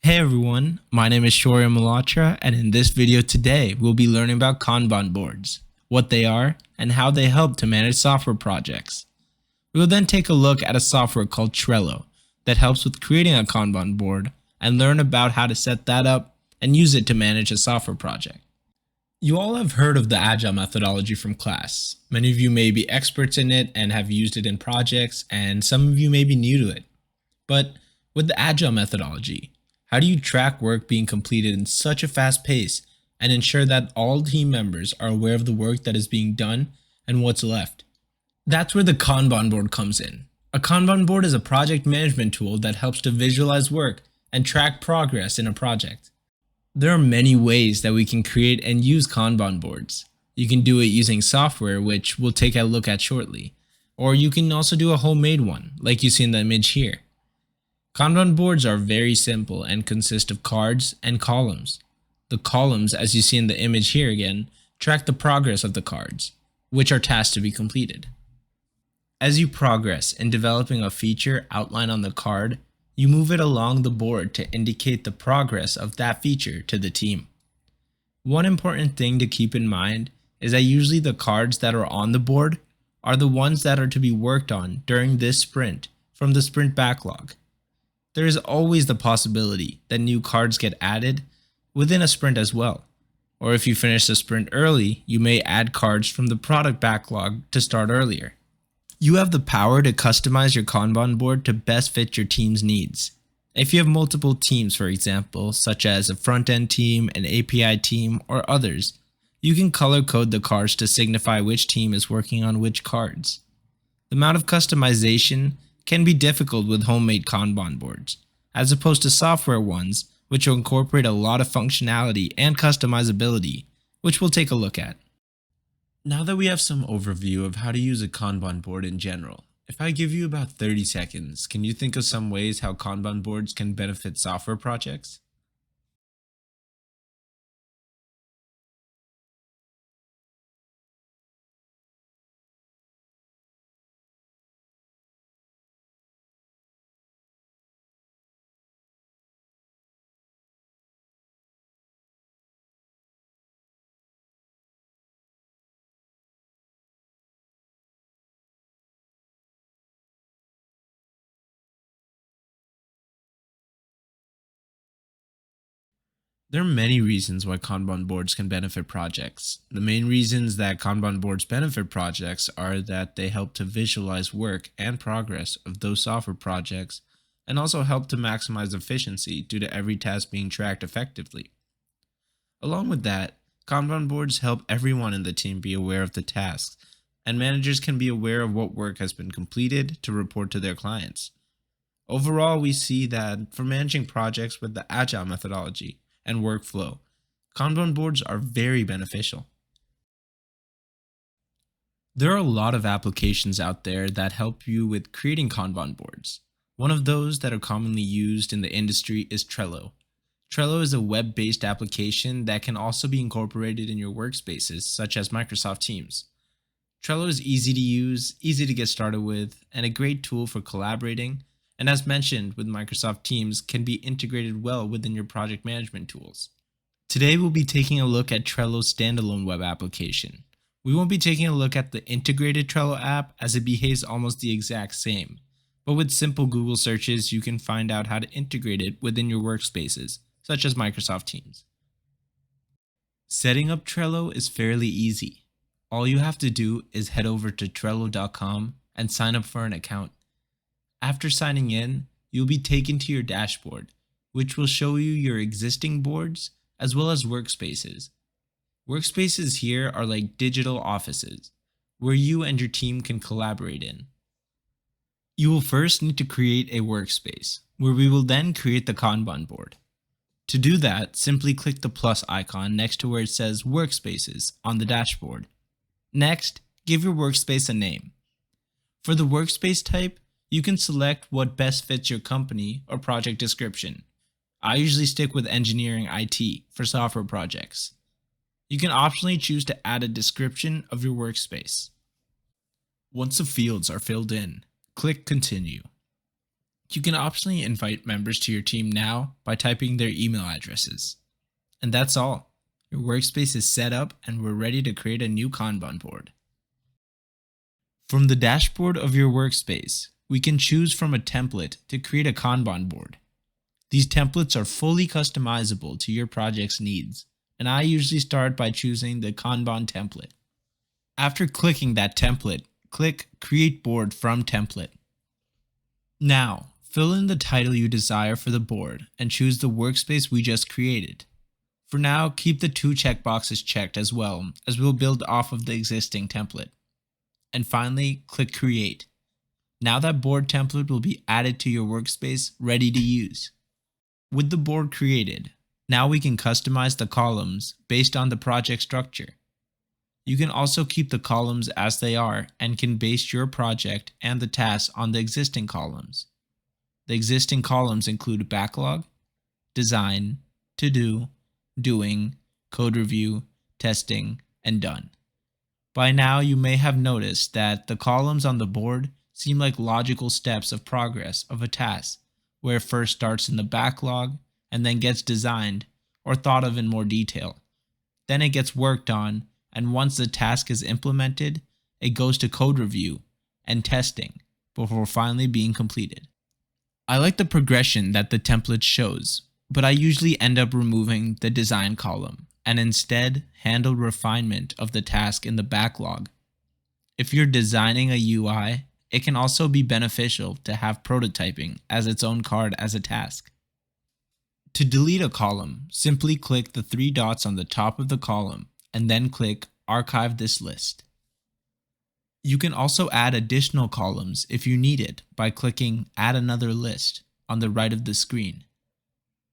Hey everyone, my name is Shoria Malhotra, and in this video today we'll be learning about Kanban boards, what they are, and how they help to manage software projects. We will then take a look at a software called Trello that helps with creating a Kanban board and learn about how to set that up and use it to manage a software project. You all have heard of the Agile methodology from class. Many of you may be experts in it and have used it in projects, and some of you may be new to it. But with the Agile methodology, how do you track work being completed in such a fast pace and ensure that all team members are aware of the work that is being done and what's left? That's where the Kanban board comes in. A Kanban board is a project management tool that helps to visualize work and track progress in a project. There are many ways that we can create and use Kanban boards. You can do it using software, which we'll take a look at shortly, or you can also do a homemade one, like you see in the image here. Kanban boards are very simple and consist of cards and columns. The columns, as you see in the image here again, track the progress of the cards, which are tasks to be completed. As you progress in developing a feature outlined on the card, you move it along the board to indicate the progress of that feature to the team. One important thing to keep in mind is that usually the cards that are on the board are the ones that are to be worked on during this sprint from the sprint backlog. There is always the possibility that new cards get added within a sprint as well. Or if you finish the sprint early, you may add cards from the product backlog to start earlier. You have the power to customize your Kanban board to best fit your team's needs. If you have multiple teams, for example, such as a front-end team, an API team, or others, you can color code the cards to signify which team is working on which cards. The amount of customization can be difficult with homemade Kanban boards, as opposed to software ones, which will incorporate a lot of functionality and customizability, which we'll take a look at. Now that we have some overview of how to use a Kanban board in general, if I give you about 30 seconds, can you think of some ways how Kanban boards can benefit software projects? There are many reasons why Kanban boards can benefit projects. The main reasons that Kanban boards benefit projects are that they help to visualize work and progress of those software projects and also help to maximize efficiency due to every task being tracked effectively. Along with that, Kanban boards help everyone in the team be aware of the tasks, and managers can be aware of what work has been completed to report to their clients. Overall, we see that for managing projects with the Agile methodology and workflow, Kanban boards are very beneficial. There are a lot of applications out there that help you with creating Kanban boards. One of those that are commonly used in the industry is Trello. Trello is a web-based application that can also be incorporated in your workspaces, such as Microsoft Teams. Trello is easy to use, easy to get started with, and a great tool for collaborating, and as mentioned with Microsoft Teams, can be integrated well within your project management tools. Today we'll be taking a look at Trello's standalone web application. We won't be taking a look at the integrated Trello app as it behaves almost the exact same, but with simple Google searches you can find out how to integrate it within your workspaces, such as Microsoft Teams. Setting up Trello is fairly easy. All you have to do is head over to Trello.com and sign up for an account. After signing in, you'll be taken to your dashboard, which will show you your existing boards as well as workspaces. Workspaces here are like digital offices, where you and your team can collaborate in. You will first need to create a workspace, where we will then create the Kanban board. To do that, simply click the plus icon next to where it says Workspaces on the dashboard. Next, give your workspace a name. For the workspace type, you can select what best fits your company or project description. I usually stick with engineering IT for software projects. You can optionally choose to add a description of your workspace. Once the fields are filled in, click Continue. You can optionally invite members to your team now by typing their email addresses. And that's all. Your workspace is set up and we're ready to create a new Kanban board. From the dashboard of your workspace, we can choose from a template to create a Kanban board. These templates are fully customizable to your project's needs, and I usually start by choosing the Kanban template. After clicking that template, click Create Board from Template. Now, fill in the title you desire for the board and choose the workspace we just created. For now, keep the 2 checkboxes checked as well, as we'll build off of the existing template. And finally, click Create. Now that board template will be added to your workspace, ready to use. With the board created, now we can customize the columns based on the project structure. You can also keep the columns as they are and can base your project and the tasks on the existing columns. The existing columns include backlog, design, to-do, doing, code review, testing, and done. By now, you may have noticed that the columns on the board seem like logical steps of progress of a task, where it first starts in the backlog and then gets designed or thought of in more detail. Then it gets worked on, and once the task is implemented, it goes to code review and testing before finally being completed. I like the progression that the template shows, but I usually end up removing the design column and instead handle refinement of the task in the backlog. If you're designing a UI, it can also be beneficial to have prototyping as its own card as a task. To delete a column, simply click the 3 dots on the top of the column and then click Archive this list. You can also add additional columns if you need it by clicking Add another list on the right of the screen.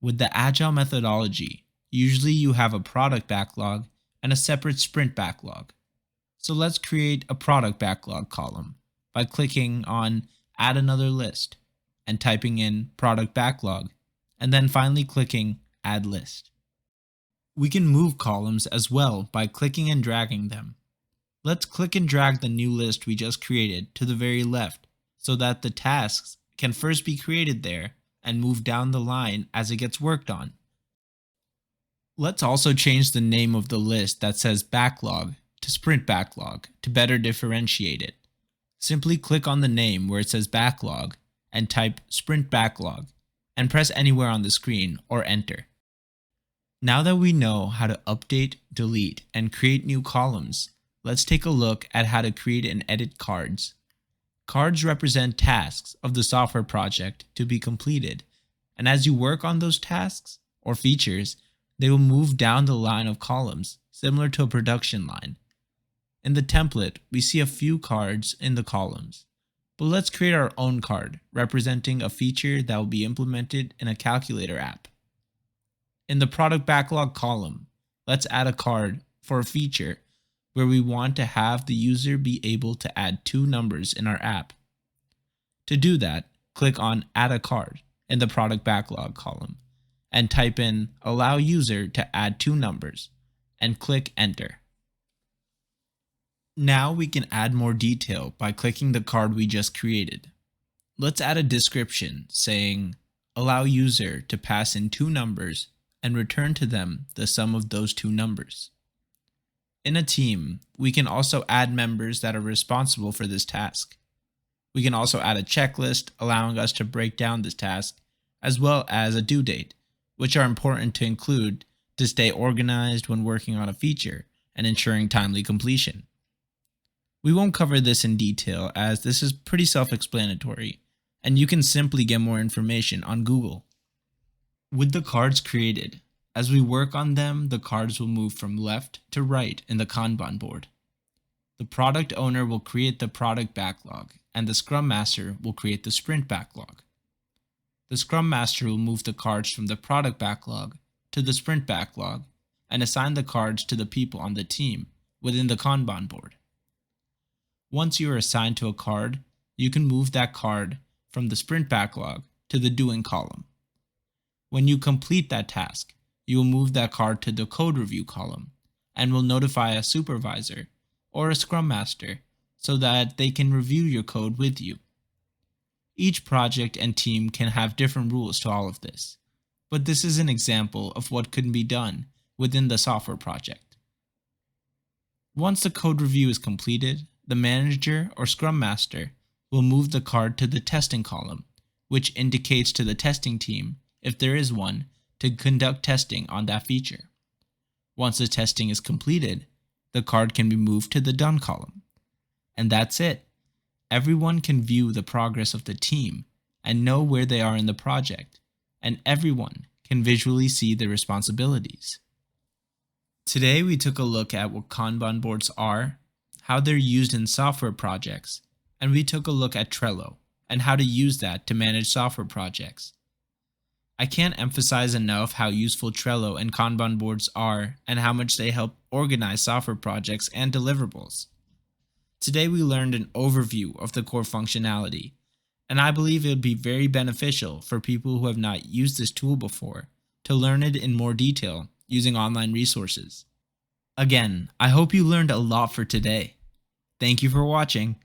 With the Agile methodology, usually you have a product backlog and a separate sprint backlog. So let's create a product backlog column by clicking on Add another list and typing in product backlog, and then finally clicking Add list. We can move columns as well by clicking and dragging them. Let's click and drag the new list we just created to the very left so that the tasks can first be created there and move down the line as it gets worked on. Let's also change the name of the list that says backlog to sprint backlog to better differentiate it. Simply click on the name where it says backlog and type sprint backlog and press anywhere on the screen or enter. Now that we know how to update, delete, and create new columns, let's take a look at how to create and edit cards. Cards represent tasks of the software project to be completed, and as you work on those tasks or features, they will move down the line of columns, similar to a production line. In the template, we see a few cards in the columns, but let's create our own card representing a feature that will be implemented in a calculator app. In the product backlog column, let's add a card for a feature where we want to have the user be able to add 2 numbers in our app. To do that, click on Add a card in the product backlog column and type in Allow user to add 2 numbers and click Enter. Now we can add more detail by clicking the card we just created. Let's add a description saying Allow user to pass in 2 numbers and return to them the sum of those 2 numbers. In a team, we can also add members that are responsible for this task. We can also add a checklist allowing us to break down this task, as well as a due date, which are important to include to stay organized when working on a feature and ensuring timely completion. We won't cover this in detail as this is pretty self-explanatory, and you can simply get more information on Google. With the cards created, as we work on them, the cards will move from left to right in the Kanban board. The product owner will create the product backlog, and the Scrum Master will create the sprint backlog. The Scrum Master will move the cards from the product backlog to the sprint backlog and assign the cards to the people on the team within the Kanban board. Once you are assigned to a card, you can move that card from the sprint backlog to the doing column. When you complete that task, you will move that card to the code review column and will notify a supervisor or a Scrum Master so that they can review your code with you. Each project and team can have different rules to all of this, but this is an example of what could be done within the software project. Once the code review is completed, the manager or scrum master will move the card to the testing column, which indicates to the testing team, if there is one, to conduct testing on that feature. Once the testing is completed, the card can be moved to the done column. And that's it. Everyone can view the progress of the team and know where they are in the project, and everyone can visually see their responsibilities. Today we took a look at what Kanban boards are, how they're used in software projects, and we took a look at Trello and how to use that to manage software projects. I can't emphasize enough how useful Trello and Kanban boards are and how much they help organize software projects and deliverables. Today we learned an overview of the core functionality, and I believe it would be very beneficial for people who have not used this tool before to learn it in more detail using online resources. Again, I hope you learned a lot for today. Thank you for watching.